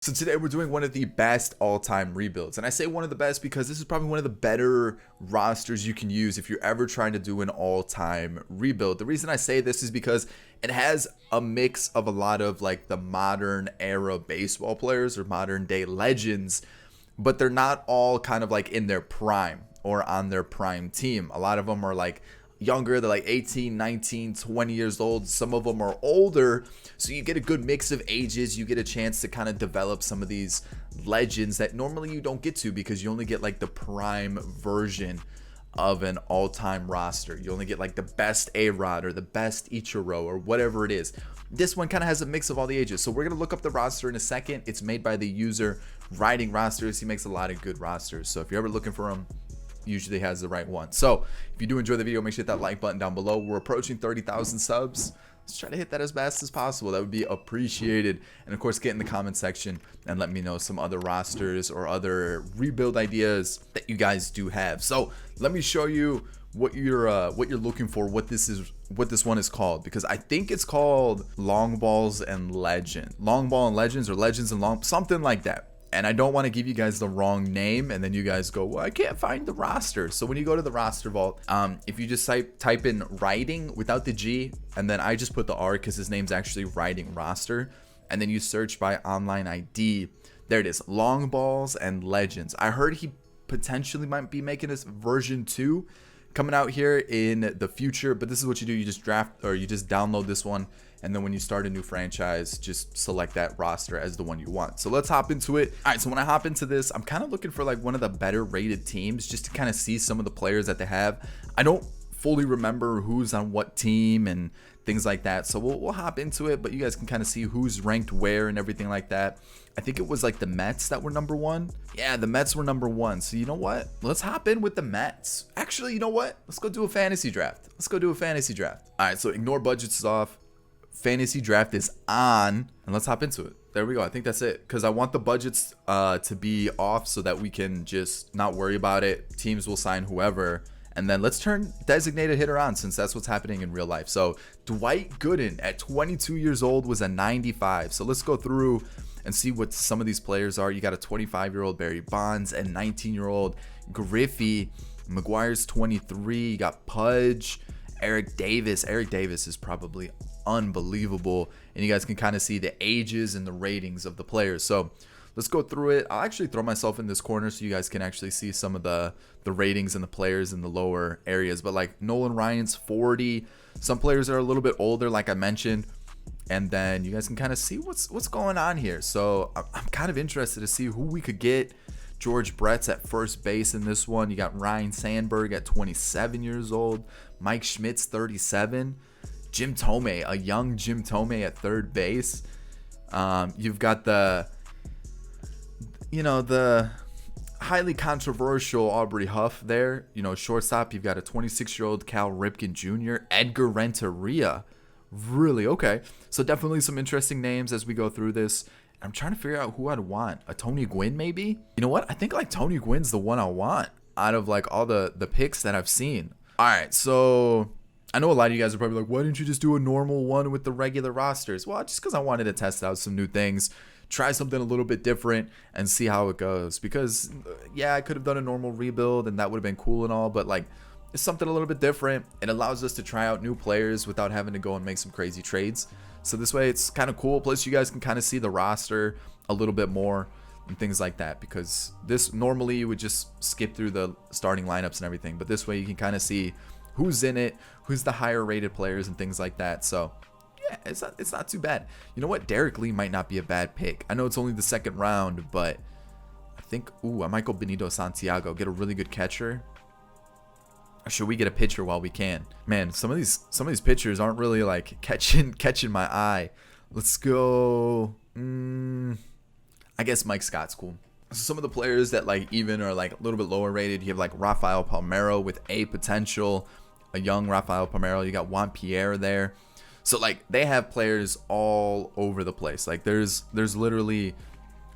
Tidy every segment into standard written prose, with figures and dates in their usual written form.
So today we're doing one of the best all-time rebuilds. And I say one of the best because this is probably one of the better rosters you can use if you're ever trying to do an all-time rebuild. The reason I say this is because it has a mix of a lot of like the modern era baseball players or modern day legends, but they're not all kind of like in their prime or on their prime team. A lot of them are like younger, they're like 18, 19, 20 years old. Some of them are older, so you get a good mix of ages. You get a chance to kind of develop some of these legends that normally you don't get to because you only get like the prime version of an all-time roster. You only get like the best A-Rod or the best Ichiro or whatever it is. This one kind of has a mix of all the ages. So we're going to look up the roster in a second. It's made by the user Writing Rosters. He makes a lot of good rosters. So if you're ever looking for him, usually has the right one. So if you do enjoy the video, make sure to hit that like button down below. We're approaching 30,000 subs. Let's try to hit that as fast as possible. That would be appreciated. And of course, get in the comment section and let me know some other rosters or other rebuild ideas that you guys do have. So let me show you what you're looking for, what this one is called, because I think it's called Long Balls and Legend. Long Ball and Legends, or Legends and Long, something like that. And I don't want to give you guys the wrong name and then you guys go, well, I can't find the roster. So when you go to the roster vault, if you just type in Writing without the G, and then I just put the R because his name's actually Writing Roster, and then you search by online ID, there it is, Long Balls and Legends. I heard he potentially might be making this version 2 coming out here in the future, but this is what you do. You just draft, or you just download this one, and then when you start a new franchise, just select that roster as the one you want. So let's hop into it. All right, so when I hop into this, I'm kind of looking for like one of the better rated teams just to kind of see some of the players that they have. I don't fully remember who's on what team and things like that, so we'll hop into it, but you guys can kind of see who's ranked where and everything like that. I think it was like the Mets that were number 1. Yeah, the Mets were number 1. So you know what? Let's hop in with the Mets. Actually, you know what? Let's go do a fantasy draft. All right, so ignore budgets off. Fantasy draft is on, and let's hop into it. There we go. I think that's it, because I want the budgets to be off so that we can just not worry about it. Teams will sign whoever, and then let's turn designated hitter on, since that's what's happening in real life. So Dwight Gooden at 22 years old was a 95. So let's go through and see what some of these players are. You got a 25-year-old Barry Bonds and 19-year-old Griffey. McGuire's 23. You got Pudge, Eric Davis. Eric Davis is probably unbelievable, and you guys can kind of see the ages and the ratings of the players. So let's go through it. I'll actually throw myself in this corner so you guys can actually see some of the ratings and the players in the lower areas. But like Nolan Ryan's 40. Some players are a little bit older, like I mentioned, and then you guys can kind of see what's going on here. So I'm kind of interested to see who we could get. George Brett's at first base in this one. You got Ryan Sandberg at 27 years old. Mike Schmidt's 37. Jim Thome, a young Jim Thome at third base. You've got the highly controversial Aubrey Huff there. Shortstop, you've got a 26-year-old Cal Ripken Jr., Edgar Renteria. Really? Okay. So definitely some interesting names as we go through this. I'm trying to figure out who I'd want. A Tony Gwynn, maybe? You know what? I think like Tony Gwynn's the one I want out of like all the picks that I've seen. All right, so I know a lot of you guys are probably like, why didn't you just do a normal one with the regular rosters? Well, just because I wanted to test out some new things, try something a little bit different, and see how it goes. Because, yeah, I could have done a normal rebuild, and that would have been cool and all, but like, it's something a little bit different. It allows us to try out new players without having to go and make some crazy trades. So this way, it's kind of cool. Plus, you guys can kind of see the roster a little bit more and things like that, because this normally you would just skip through the starting lineups and everything, but this way you can kind of see who's in it, who's the higher rated players and things like that. So yeah, it's not too bad. You know what? Derek Lee might not be a bad pick. I know it's only the second round, but I think, I might go Benito Santiago, get a really good catcher. Or should we get a pitcher while we can? Man, some of these pitchers aren't really like catching my eye. Let's go. I guess Mike Scott's cool. So some of the players that like even are like a little bit lower rated, you have like Rafael Palmeiro with A potential, a young Rafael Palmeiro. You got Juan Pierre there. So like they have players all over the place. Like there's literally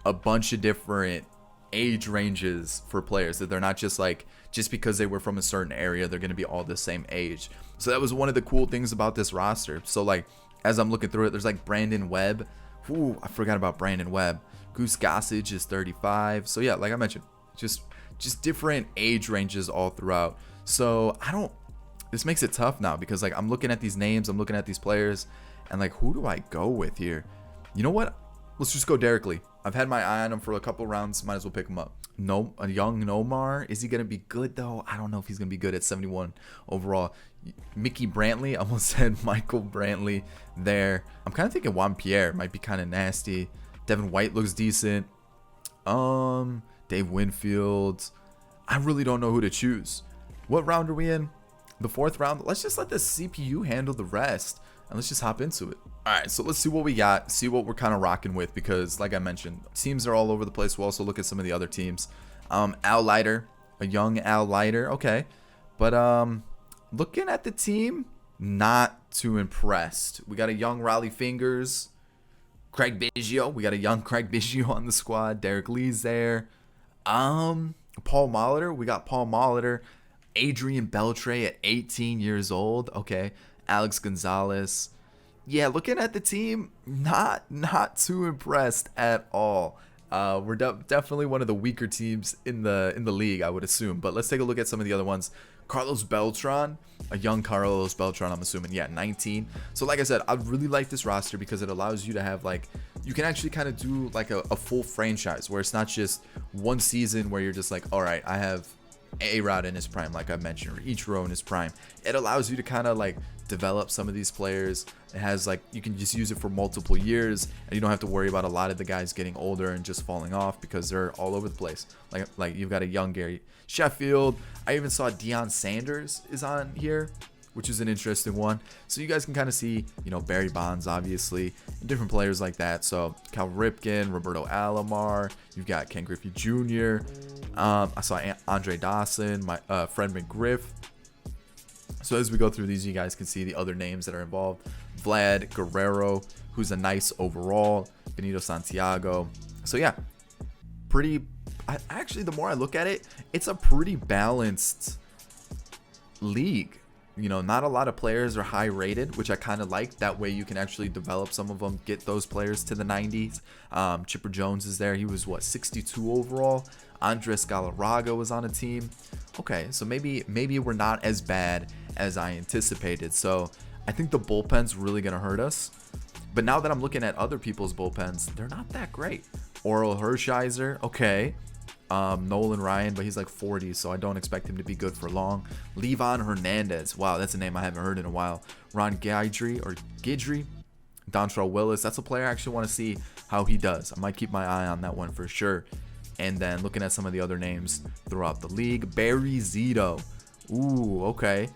a bunch of different age ranges for players, that they're not just like, just because they were from a certain area, they're going to be all the same age. So that was one of the cool things about this roster. So like as I'm looking through it, there's like Brandon Webb. Ooh, I forgot about Brandon Webb. Goose Gossage is 35. So yeah, like I mentioned, just different age ranges all throughout. So this makes it tough now because like I'm looking at these names, I'm looking at these players, and like who do I go with here? You know what? Let's just go Derek Lee. I've had my eye on him for a couple rounds. Might as well pick him up. No, a young Nomar. Is he gonna be good though? I don't know if he's gonna be good at 71 overall. Mickey Brantley. I almost said Michael Brantley there. I'm kind of thinking Juan Pierre might be kind of nasty. Devin White looks decent. Dave Winfield. I really don't know who to choose. What round are we in? The 4th round. Let's just let the CPU handle the rest, and let's just hop into it. All right, so let's see what we got, see what we're kind of rocking with, because like I mentioned, teams are all over the place. We'll also look at some of the other teams. Al Leiter, a young Al Leiter, okay. But looking at the team, not too impressed. We got a young Raleigh Fingers, Craig Biggio. We got a young Craig Biggio on the squad. Derek Lee's there. Paul Molitor. We got Paul Molitor. Adrian Beltre at 18 years old. Okay. Alex Gonzalez. Yeah, looking at the team, not too impressed at all. We're definitely one of the weaker teams in the league, I would assume. But let's take a look at some of the other ones. Carlos Beltran, a young Carlos Beltran, I'm assuming. Yeah, 19. So like I said, I really like this roster because it allows you to have like, you can actually kind of do like a full franchise where it's not just one season where you're just like, all right, I have A-Rod in his prime, like I mentioned, or Ichiro in his prime. It allows you to kind of like develop some of these players. It has like, you can just use it for multiple years, and you don't have to worry about a lot of the guys getting older and just falling off because they're all over the place. Like you've got a young Gary Sheffield. I even saw Deion Sanders is on here, which is an interesting one. So you guys can kind of see, you know, Barry Bonds, obviously, and different players like that. So Cal Ripken, Roberto Alomar, you've got Ken Griffey Jr. I saw Andre Dawson, my Fred McGriff. So as we go through these, you guys can see the other names that are involved. Vlad Guerrero, who's a nice overall. Benito Santiago. So yeah, actually, the more I look at it, it's a pretty balanced league. You know, not a lot of players are high rated, which I kind of like. That way you can actually develop some of them, get those players to the 90s. Chipper Jones is there. He was, what, 62 overall? Andres Galarraga was on a team. Okay, so maybe we're not as bad as I anticipated. So I think the bullpen's really going to hurt us. But now that I'm looking at other people's bullpens, they're not that great. Oral Hershiser, okay. Nolan Ryan, but he's like 40, so I don't expect him to be good for long. Levon Hernandez, wow, that's a name I haven't heard in a while. Ron Guidry, Dontrell Willis, that's a player I actually want to see how he does. I might keep my eye on that one for sure. And then looking at some of the other names throughout the league, Barry Zito, ooh, okay.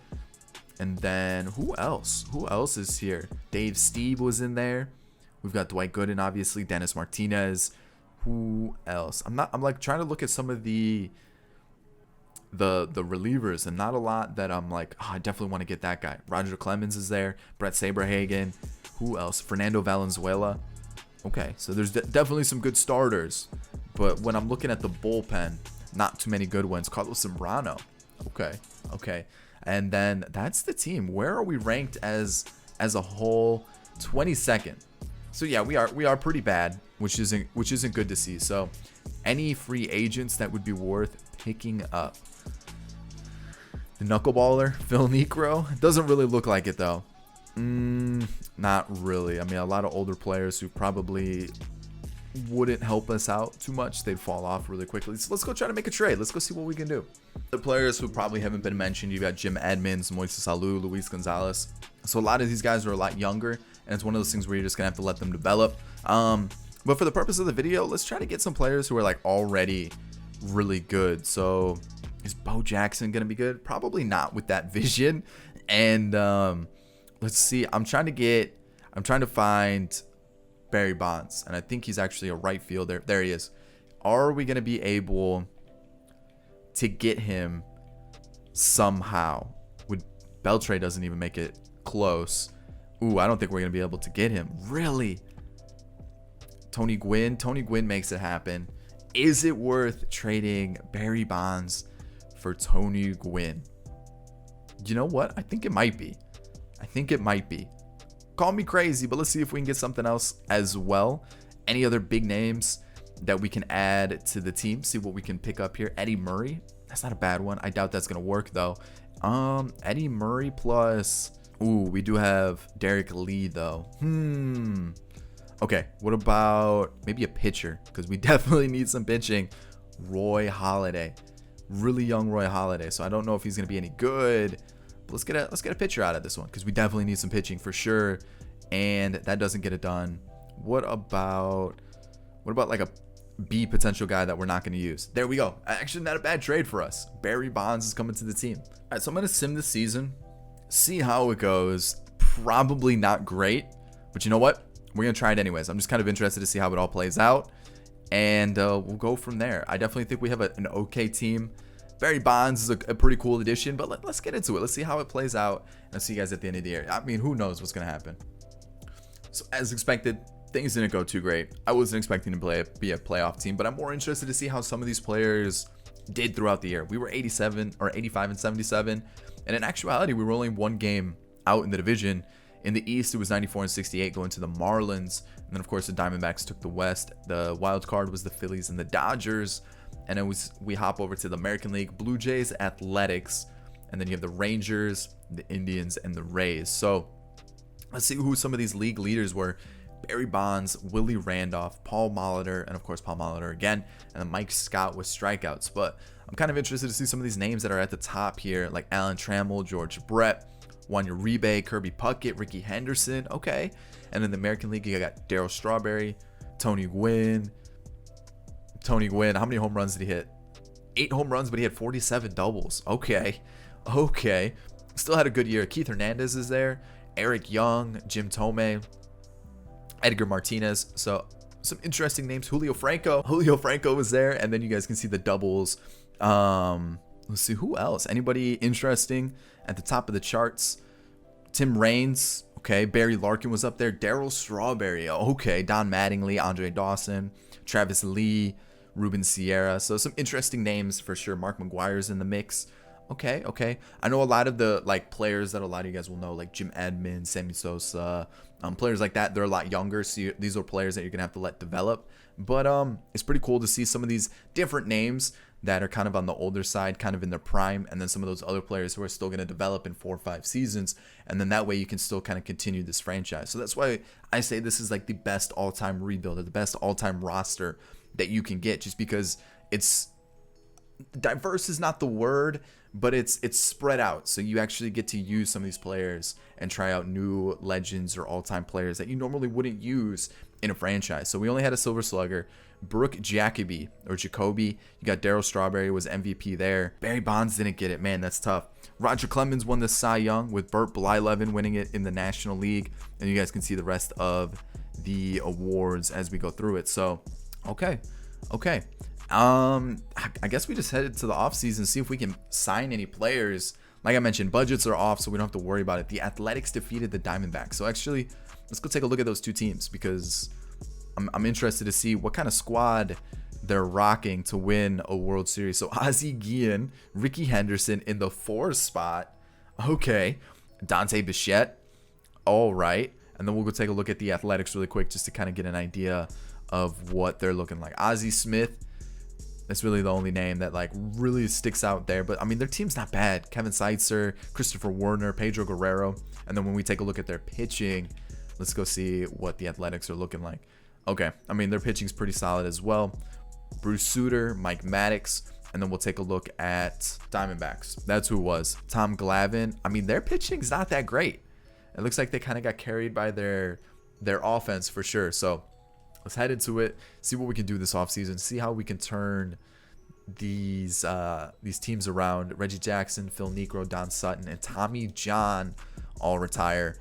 And then who else? Who else is here? Dave Steve was in there. We've got Dwight Gooden, obviously, Dennis Martinez. Who else? I'm like trying to look at some of the relievers, and not a lot that I'm like, oh, I definitely want to get that guy. Roger Clemens is there. Brett Saberhagen. Who else? Fernando Valenzuela. Okay, so there's definitely some good starters, but when I'm looking at the bullpen, not too many good ones. Carlos Zambrano. Okay. And then that's the team. Where are we ranked as a whole? 22nd. So yeah, we are pretty bad, which isn't good to see. So any free agents that would be worth picking up? The knuckleballer Phil Niekro. It doesn't really look like it though. Not really. I mean, a lot of older players who probably wouldn't help us out too much. They'd fall off really quickly. So let's go try to make a trade. Let's go see what we can do. The players who probably haven't been mentioned, you got Jim Edmonds, Moises Alou, Luis Gonzalez. So a lot of these guys are a lot younger, and it's one of those things where you're just gonna have to let them develop. But for the purpose of the video, let's try to get some players who are like already really good. So is Bo Jackson gonna be good? Probably not with that vision. And let's see. I'm trying to find Barry Bonds, and I think he's actually a right fielder. There he is. Are we gonna be able to get him somehow? Beltre doesn't even make it close. Ooh, I don't think we're gonna be able to get him. Really? Tony Gwynn makes it happen. Is it worth trading Barry Bonds for Tony Gwynn? You know what? I think it might be. Call me crazy, but let's see if we can get something else as well. Any other big names? that we can add to the team. See what we can pick up here. Eddie Murray. That's not a bad one. I doubt that's going to work, though. Eddie Murray plus... Ooh, we do have Derek Lee, though. Okay, what about maybe a pitcher? Because we definitely need some pitching. Roy Halladay. Really young Roy Halladay. So I don't know if he's going to be any good. But let's get a pitcher out of this one, because we definitely need some pitching for sure. And that doesn't get it done. What about like a B potential guy that we're not going to use? There we go. Actually, not a bad trade for us. Barry Bonds is coming to the team. All right, so I'm going to sim this season, see how it goes. Probably not great, but you know what? We're going to try it anyways. I'm just kind of interested to see how it all plays out, and we'll go from there. I definitely think we have an okay team. Barry Bonds is a pretty cool addition, but let's get into it. Let's see how it plays out, and I'll see you guys at the end of the year. I mean, who knows what's going to happen. So as expected, things didn't go too great. I wasn't expecting to be a playoff team, but I'm more interested to see how some of these players did throughout the year. We were 87 or 85 and 77, and in actuality, we were only one game out in the division. In the East, it was 94 and 68 going to the Marlins, and then of course the Diamondbacks took the West. The wild card was the Phillies and the Dodgers, and we hop over to the American League: Blue Jays, Athletics, and then you have the Rangers, the Indians, and the Rays. So let's see who some of these league leaders were. Barry Bonds, Willie Randolph, Paul Molitor, and of course Paul Molitor again, and then Mike Scott with strikeouts. But I'm kind of interested to see some of these names that are at the top here, like Alan Trammell, George Brett, Wanya Uribe, Kirby Puckett, Ricky Henderson. Okay. And in the American League, you got Darryl Strawberry, Tony Gwynn. How many home runs did he hit? 8 home runs, but he had 47 doubles. Okay. Still had a good year. Keith Hernandez is there. Eric Young, Jim Thome, Edgar Martinez. So some interesting names. Julio Franco was there. And then you guys can see the doubles. Let's see who else. Anybody interesting at the top of the charts? Tim Raines. Okay. Barry Larkin was up there. Darryl Strawberry. Okay. Don Mattingly, Andre Dawson, Travis Lee, Ruben Sierra. So some interesting names for sure. Mark McGuire's in the mix. Okay. I know a lot of the players that a lot of you guys will know, like Jim Edmonds, Sammy Sosa, players like that. They're a lot younger, so these are players that you're gonna have to let develop. But it's pretty cool to see some of these different names that are kind of on the older side, kind of in their prime, and then some of those other players who are still going to develop in 4 or 5 seasons, and then that way you can still kind of continue this franchise. So that's why I say this is like the best all-time rebuild, or the best all-time roster that you can get, just because it's diverse is not the word, but it's spread out, so you actually get to use some of these players and try out new legends or all-time players that you normally wouldn't use in a franchise. So we only had a Silver Slugger. Brooke Jacoby. You got Darryl Strawberry was MVP there. Barry Bonds didn't get it. Man, that's tough. Roger Clemens won the Cy Young, with Burt Blyleven winning it in the National League. And you guys can see the rest of the awards as we go through it. So, okay. I guess we just headed to the offseason, see if we can sign any players. Like I mentioned, budgets are off, so we don't have to worry about it. The Athletics defeated the Diamondbacks. So actually, let's go take a look at those two teams, because I'm interested to see what kind of squad they're rocking to win a World Series. So Ozzie Guillen, Ricky Henderson in the 4 spot. Okay. Dante Bichette. All right. And then we'll go take a look at the Athletics really quick, just to kind of get an idea of what they're looking like. Ozzie Smith. That's really the only name that really sticks out there. But I mean, their team's not bad. Kevin Seitzer, Christopher Warner, Pedro Guerrero. And then when we take a look at their pitching, let's go see what the Athletics are looking like. Okay, I mean, their pitching's pretty solid as well. Bruce Sutter, Mike Maddox, and then we'll take a look at Diamondbacks. That's who it was. Tom Glavine. I mean, their pitching's not that great. It looks like they kind of got carried by their offense for sure. So let's head into it, see what we can do this offseason, see how we can turn these teams around. Reggie Jackson, Phil Niekro, Don Sutton, and Tommy John all retire.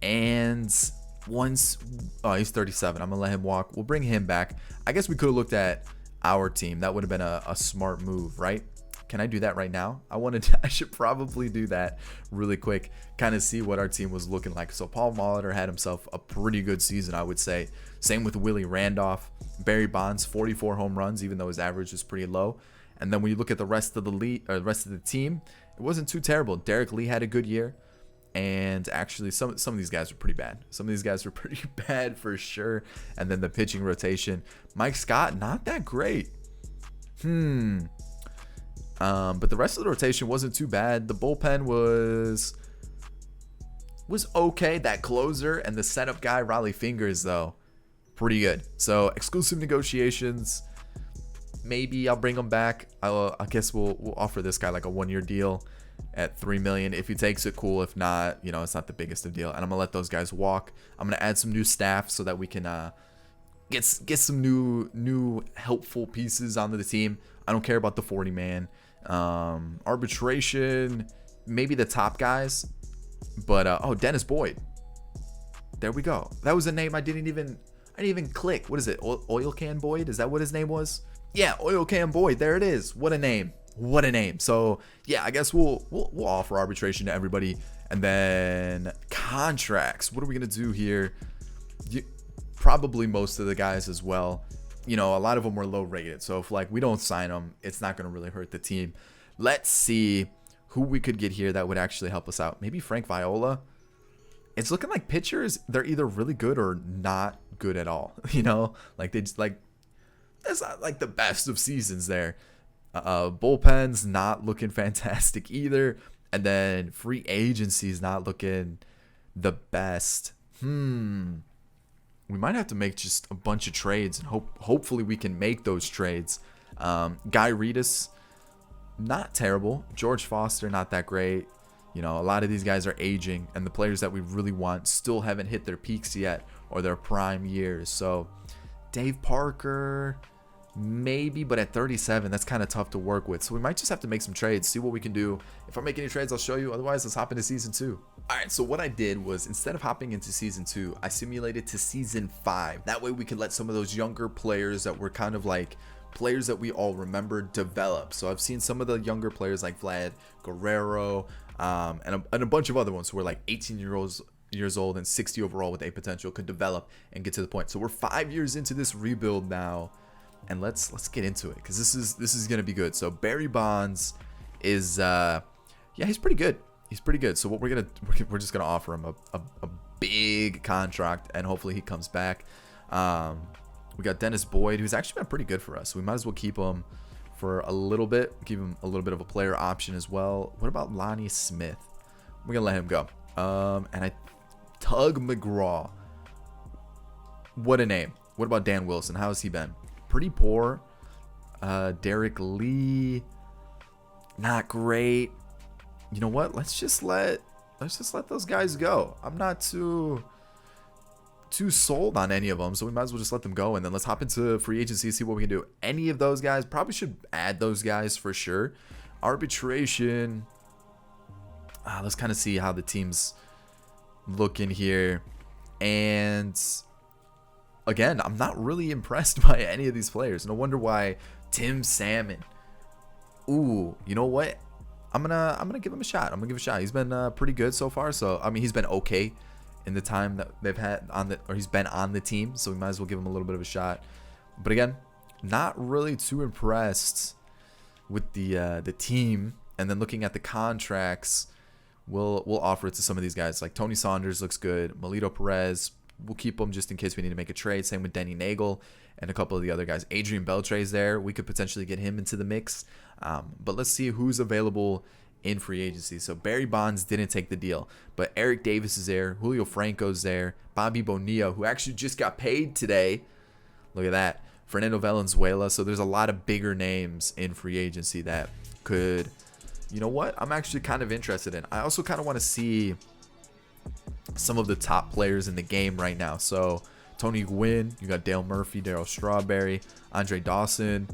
And he's 37. I'm gonna let him walk. We'll bring him back. I guess we could have looked at our team. That would have been a smart move, right? Can I do that right now? I should probably do that really quick, kind of see what our team was looking like. So Paul Molitor had himself a pretty good season, I would say. Same with Willie Randolph. Barry Bonds, 44 home runs, even though his average was pretty low. And then when you look at the rest of the team, it wasn't too terrible. Derek Lee had a good year. And actually, some of these guys are pretty bad. Some of these guys are pretty bad for sure. And then the pitching rotation, Mike Scott, not that great. But the rest of the rotation wasn't too bad. The bullpen was okay. That closer and the setup guy, Raleigh Fingers, though, pretty good. So exclusive negotiations. Maybe I'll bring him back. I guess we'll offer this guy like a 1-year deal at $3 million. If he takes it, cool. If not, it's not the biggest of deal. And I'm gonna let those guys walk. I'm gonna add some new staff so that we can get some new helpful pieces onto the team. I don't care about the 40-man. Arbitration, maybe the top guys, but Dennis Boyd. There we go. That was a name I didn't even click. What is it? Oil Can Boyd? Is that what his name was? Yeah, Oil Can Boyd. There it is. What a name. What a name. So yeah, I guess we'll offer arbitration to everybody. And then contracts. What are we gonna do here? Probably most of the guys as well. A lot of them were low rated. So if we don't sign them, it's not gonna really hurt the team. Let's see who we could get here that would actually help us out. Maybe Frank Viola. It's looking like pitchers, they're either really good or not good at all. They just that's not the best of seasons there. Bullpen's not looking fantastic either. And then free agency's not looking the best. We might have to make just a bunch of trades, and hopefully we can make those trades. Guy Reedus, not terrible. George Foster, not that great. A lot of these guys are aging, and the players that we really want still haven't hit their peaks yet or their prime years. So Dave Parker, maybe, but at 37, that's kind of tough to work with. So we might just have to make some trades, see what we can do. If I make any trades, I'll show you. Otherwise, let's hop into season 2. All right, so what I did was, instead of hopping into season 2, I simulated to season 5. That way we could let some of those younger players that were kind of like players that we all remember develop. So I've seen some of the younger players like Vlad Guerrero, and a bunch of other ones who were like 18 years old and 60 overall with A potential could develop and get to the point. So we're 5 years into this rebuild now. And let's get into it, because this is gonna be good. So Barry Bonds is he's pretty good. He's pretty good. So what we're just gonna offer him a big contract, and hopefully he comes back. We got Dennis Boyd, who's actually been pretty good for us. So we might as well keep him for a little bit. Keep him a little bit of a player option as well. What about Lonnie Smith? We're gonna let him go. And Tug McGraw. What a name. What about Dan Wilson? How has he been? Pretty poor. Derek Lee, not great. You know what? Let's just let those guys go. I'm not too sold on any of them, so we might as well just let them go. And then let's hop into free agency, see what we can do. Any of those guys, probably should add those guys for sure. Arbitration. Let's kind of see how the team's looking here. And again, I'm not really impressed by any of these players. No wonder why Tim Salmon. Ooh, you know what? I'm gonna give him a shot. He's been pretty good so far. So I mean, he's been okay in the time that they've had he's been on the team. So we might as well give him a little bit of a shot. But again, not really too impressed with the team. And then looking at the contracts, we'll offer it to some of these guys. Like Tony Saunders looks good. Melito Perez, we'll keep him just in case we need to make a trade. Same with Denny Nagel and a couple of the other guys. Adrian Beltre's there. We could potentially get him into the mix. But let's see who's available in free agency. So Barry Bonds didn't take the deal, but Eric Davis is there. Julio Franco's there. Bobby Bonilla, who actually just got paid today. Look at that. Fernando Valenzuela. So there's a lot of bigger names in free agency that could, you know what, I'm actually kind of interested in. I also kind of want to see some of the top players in the game right now. So Tony Gwynn, you got Dale Murphy, Darryl Strawberry, Andre Dawson.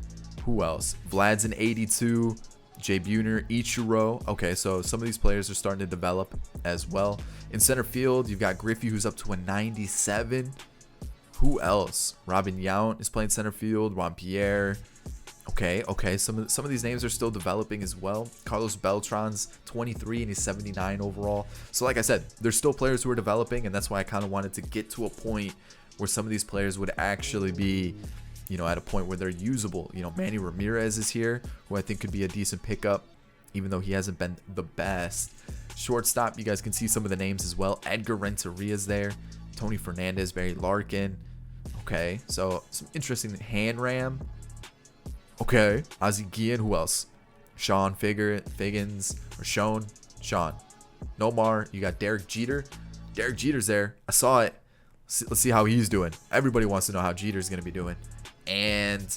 Who else? Vlad's an 82. Jay Buhner, Ichiro. Okay, so some of these players are starting to develop as well. In center field, you've got Griffey, who's up to a 97. Who else? Robin Yount is playing center field. Juan Pierre. Okay. Some of these names are still developing as well. Carlos Beltran's 23 and he's 79 overall. So like I said, there's still players who are developing, and that's why I kind of wanted to get to a point where some of these players would actually be, you know, at a point where they're usable. You know, Manny Ramirez is here, who I think could be a decent pickup, even though he hasn't been the best. Shortstop, you guys can see some of the names as well. Edgar Renteria's there. Tony Fernandez, Barry Larkin. Okay, so some interesting hand ram. Okay, Ozzie Guillen. Who else? Sean Figgins or Sean. Nomar. You got Derek Jeter. Derek Jeter's there. I saw it. Let's see how he's doing. Everybody wants to know how Jeter's gonna be doing, and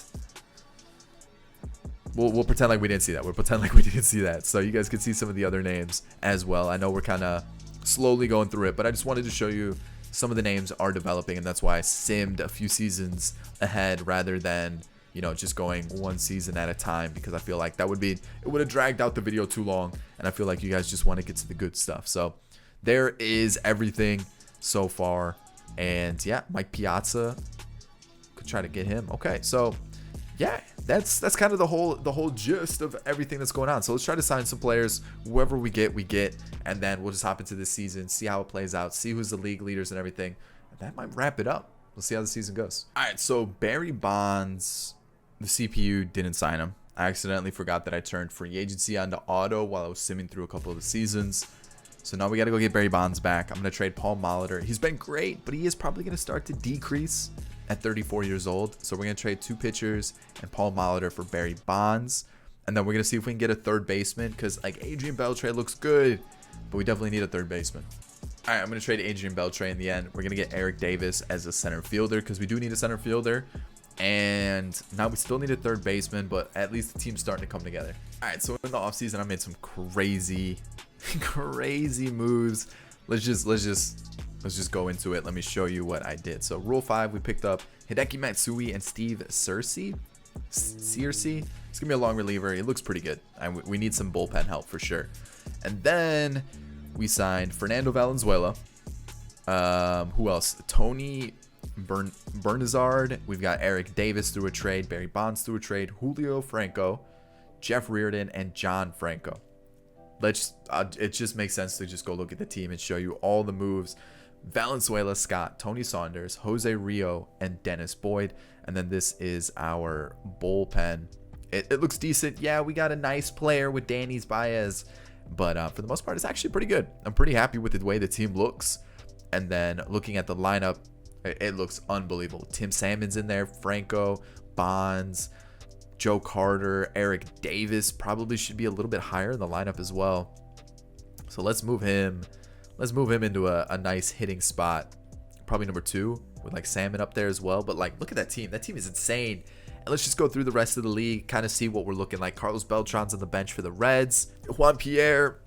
we'll pretend like we didn't see that. We'll pretend like we didn't see that. So you guys can see some of the other names as well. I know we're kind of slowly going through it, but I just wanted to show you some of the names are developing, and that's why I simmed a few seasons ahead rather than, you know, just going one season at a time, because I feel like it would have dragged out the video too long, and I feel like you guys just want to get to the good stuff. So there is everything so far, and yeah, Mike Piazza, could try to get him. Okay, so yeah, that's kind of the whole gist of everything that's going on. So let's try to sign some players. Whoever we get, and then we'll just hop into this season, see how it plays out, see who's the league leaders and everything. And that might wrap it up. We'll see how the season goes. All right, so Barry Bonds, the CPU didn't sign him. I accidentally forgot that I turned free agency onto auto while I was simming through a couple of the seasons. So now we got to go get Barry Bonds back. I'm going to trade Paul Molitor. He's been great, but he is probably going to start to decrease at 34 years old. So we're going to trade 2 pitchers and Paul Molitor for Barry Bonds. And then we're going to see if we can get a third baseman, because like Adrian Beltre looks good, but we definitely need a third baseman. All right, I'm going to trade Adrian Beltre in the end. We're going to get Eric Davis as a center fielder, because we do need a center fielder. And now we still need a third baseman, but at least the team's starting to come together. All right, so in the offseason, I made some crazy moves. Let's just go into it. Let me show you what I did. So Rule 5, we picked up Hideki Matsui and Steve Searcy. It's gonna be a long reliever. He looks pretty good, and we need some bullpen help for sure. And then we signed Fernando Valenzuela. Who else? Tony Bernazard. We've got Eric Davis through a trade, Barry Bonds through a trade, Julio Franco, Jeff Reardon, and John Franco. It just makes sense to just go look at the team and show you all the moves. Valenzuela, Scott, Tony Saunders, Jose Rio, and Dennis Boyd. And then this is our bullpen. It looks decent. Yeah, we got a nice player with Danny's Baez, but for the most part, it's actually pretty good. I'm pretty happy with the way the team looks. And then looking at the lineup, it looks unbelievable. Tim Salmon's in there, Franco, Bonds, Joe Carter, Eric Davis probably should be a little bit higher in the lineup as well. So let's move him into a nice hitting spot. Probably number 2 with like Salmon up there as well. But like, look at that team. That team is insane. And let's just go through the rest of the league, kind of see what we're looking like. Carlos Beltran's on the bench for the Reds. Juan Pierre.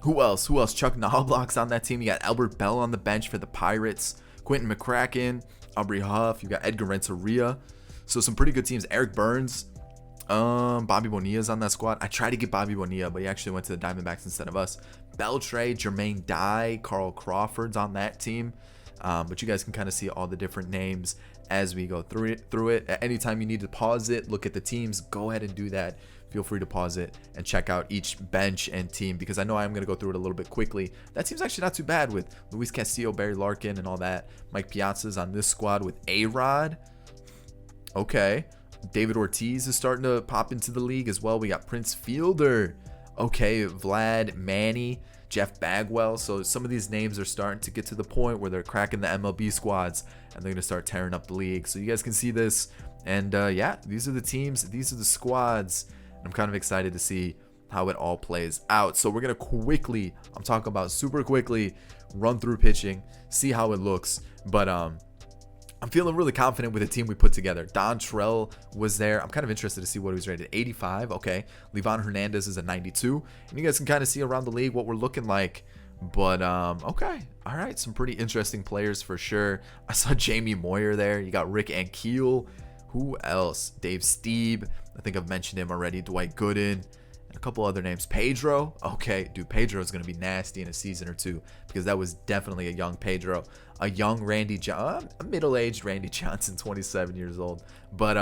Who else? Chuck Knobloch's on that team. You got Albert Bell on the bench for the Pirates. Quentin McCracken, Aubrey Huff. You got Edgar Renteria. So some pretty good teams. Eric Burns, Bobby Bonilla's on that squad. I tried to get Bobby Bonilla, but he actually went to the Diamondbacks instead of us. Beltre, Jermaine Dye, Carl Crawford's on that team. But you guys can kind of see all the different names as we go through it. At any time you need to pause it, look at the teams, go ahead and do that. Feel free to pause it and check out each bench and team, because I know I'm going to go through it a little bit quickly. That team's actually not too bad with Luis Castillo, Barry Larkin, and all that. Mike Piazza's on this squad with A-Rod. Okay. David Ortiz is starting to pop into the league as well. We got Prince Fielder. Okay. Vlad, Manny, Jeff Bagwell. So some of these names are starting to get to the point where they're cracking the MLB squads, and they're going to start tearing up the league. So you guys can see this. And yeah, these are the teams. These are the squads. I'm kind of excited to see how it all plays out. So we're going to quickly, I'm talking about super quickly, run through pitching, see how it looks. But I'm feeling really confident with the team we put together. Don Trell was there. I'm kind of interested to see what he was rated. 85. Okay. Livan Hernandez is a 92. And you guys can kind of see around the league what we're looking like. But okay. All right. Some pretty interesting players for sure. I saw Jamie Moyer there. You got Rick Ankiel. Who else? Dave Steeb. I think I've mentioned him already. Dwight Gooden. And a couple other names. Pedro. Okay. Dude, Pedro is going to be nasty in a season or two, because that was definitely a young Pedro. A young Randy Johnson. A middle-aged Randy Johnson, 27 years old. But,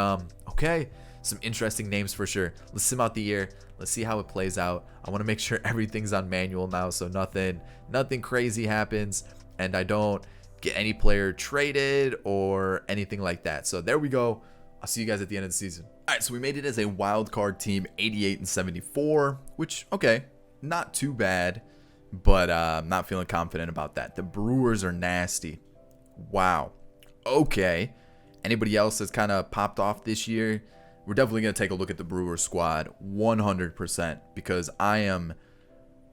okay. Some interesting names for sure. Let's sim out the year. Let's see how it plays out. I want to make sure everything's on manual now, so nothing crazy happens, and I don't get any player traded or anything like that. So there we go. I'll see you guys at the end of the season. All right, so we made it as a wild card team, 88 and 74, which, okay, not too bad. but I'm not feeling confident about that. The Brewers are nasty. Wow. Okay. Anybody else that's kind of popped off this year? We're definitely going to take a look at the Brewers squad 100% because I am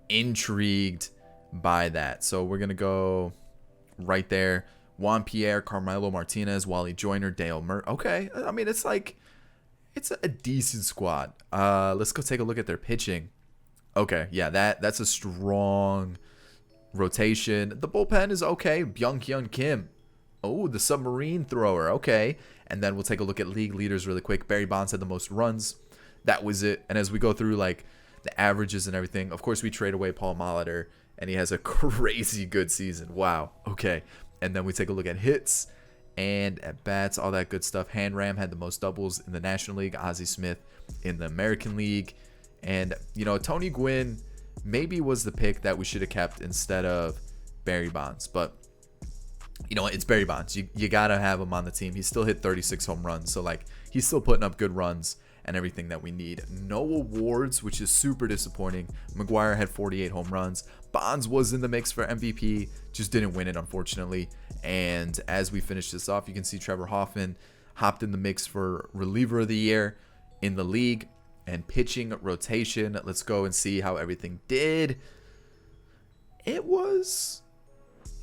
intrigued by that. So we're going to go right there. Juan Pierre, Carmelo Martinez, Wally Joyner, Dale Murray. Okay. I mean, it's a decent squad. Let's go take a look at their pitching. Okay. Yeah, that's a strong rotation. The bullpen is okay. Byung-Hyun Kim. Oh, the submarine thrower. Okay. And then we'll take a look at league leaders really quick. Barry Bonds had the most runs. That was it. And as we go through like the averages and everything, of course we trade away Paul Molitor and he has a crazy good season. Wow. Okay. And then we take a look at hits and at bats, all that good stuff. Hanram had the most doubles in the National League. Ozzie Smith in the American League. And, you know, Tony Gwynn maybe was the pick that we should have kept instead of Barry Bonds. But you know, it's Barry Bonds. You got to have him on the team. He still hit 36 home runs. So, like, he's still putting up good runs and everything that we need. No awards, which is super disappointing. McGuire had 48 home runs. Bonds was in the mix for MVP. Just didn't win it, unfortunately. And as we finish this off, you can see Trevor Hoffman hopped in the mix for reliever of the year in the league. And pitching rotation. Let's go and see how everything did. It was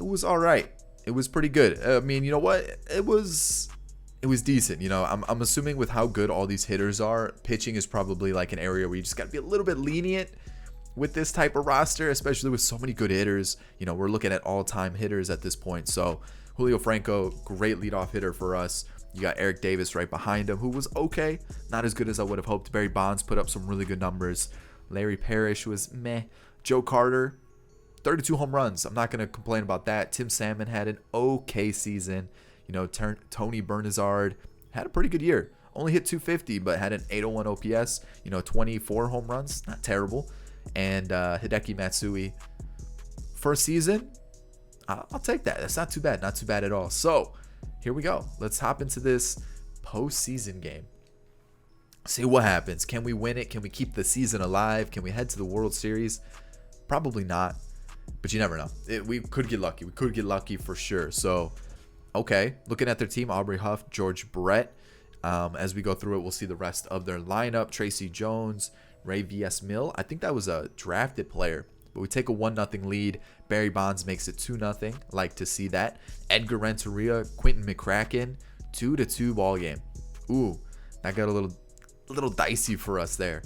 all right. It was pretty good. I mean, you know what? It was decent. You know, I'm assuming with how good all these hitters are, pitching is probably like an area where you just got to be a little bit lenient with this type of roster, especially with so many good hitters. You know, we're looking at all-time hitters at this point. So Julio Franco, great leadoff hitter for us. You got Eric Davis right behind him, who was okay. Not as good as I would have hoped. Barry Bonds put up some really good numbers. Larry Parrish was meh. Joe Carter, 32 home runs. I'm not going to complain about that. Tim Salmon had an okay season. You know, Tony Bernazard had a pretty good year. Only hit 250, but had an 801 OPS. You know, 24 home runs. Not terrible. And Hideki Matsui, first season, I'll take that. That's not too bad. Not too bad at all. So, here we go. Let's hop into this postseason game. See what happens. Can we win it? Can we keep the season alive? Can we head to the World Series? Probably not. But you never know. We could get lucky. We could get lucky for sure. So, okay. Looking at their team, Aubrey Huff, George Brett. As we go through it, we'll see the rest of their lineup. Tracy Jones, Ray V.S. Mill. I think that was a drafted player. But we take a 1-0 lead. Barry Bonds makes it 2-0. Like to see that. Edgar Renteria, Quentin McCracken, 2-2 ball game. Ooh, that got a little dicey for us there.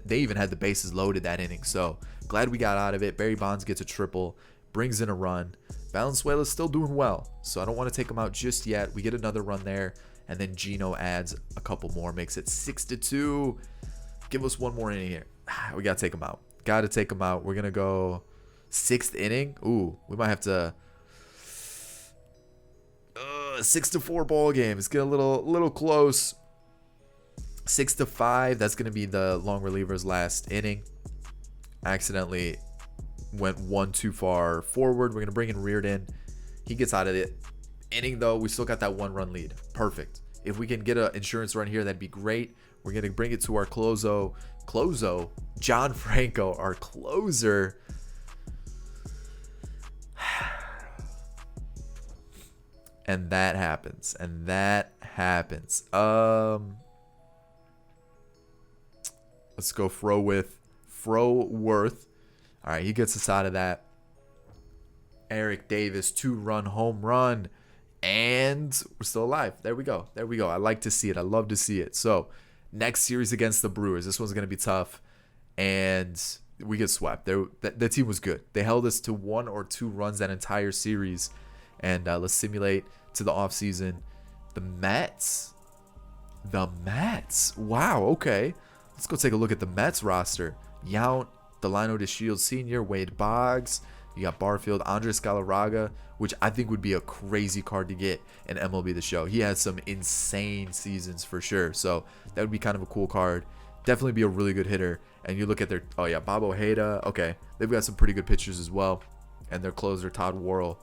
They even had the bases loaded that inning. So glad we got out of it. Barry Bonds gets a triple, brings in a run. Valenzuela's still doing well, so I don't want to take him out just yet. We get another run there, and then Gino adds a couple more, makes it 6-2. Give us one more inning here. We gotta take him out. Gotta take him out. We're gonna go 6th inning. Ooh, we might have to. 6-4 ball game. It's getting a little close. 6-5. That's gonna be the long reliever's last inning. Accidentally went one too far forward. We're gonna bring in Reardon. He gets out of it. Inning though, we still got that 1-run lead. Perfect. If we can get an insurance run here, that'd be great. We're gonna bring it to our closo, John Franco, our closer. And that happens. Let's go Froworth. All right, he gets us out of that. Eric Davis, 2-run home run. And we're still alive. There we go. I like to see it. I love to see it. So, next series against the Brewers. This one's going to be tough. And we get swept. The team was good. They held us to 1 or 2 runs that entire series. And let's simulate to the offseason. The Mets. Wow, okay. Let's go take a look at the Mets roster. Yount, Delino DeShields Sr., Wade Boggs. You got Barfield, Andres Galarraga, which I think would be a crazy card to get in MLB The Show. He has some insane seasons for sure. So that would be kind of a cool card. Definitely be a really good hitter. And you look at their, Bob Ojeda. Okay, they've got some pretty good pitchers as well. And their closer, Todd Worrell.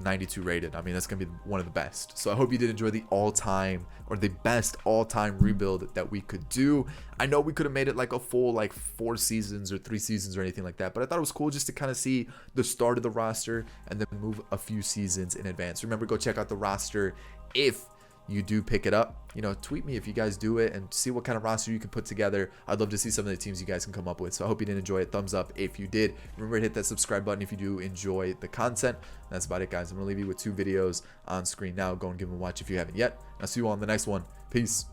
92 rated. I mean, that's gonna be one of the best. So I hope you did enjoy the all-time, or the best all-time rebuild that we could do. I know we could have made it like a full like 4 seasons or 3 seasons or anything like that, but I thought it was cool just to kind of see the start of the roster and then move a few seasons in advance. Remember, go check out the roster if you do pick it up. You know, tweet me if you guys do it and see what kind of roster you can put together. I'd love to see some of the teams you guys can come up with. So I hope you did enjoy it. Thumbs up if you did. Remember to hit that subscribe button if you do enjoy the content. That's about it, guys. I'm gonna leave you with 2 videos on screen now. Go and give them a watch if you haven't yet. I'll see you all in the next one. Peace.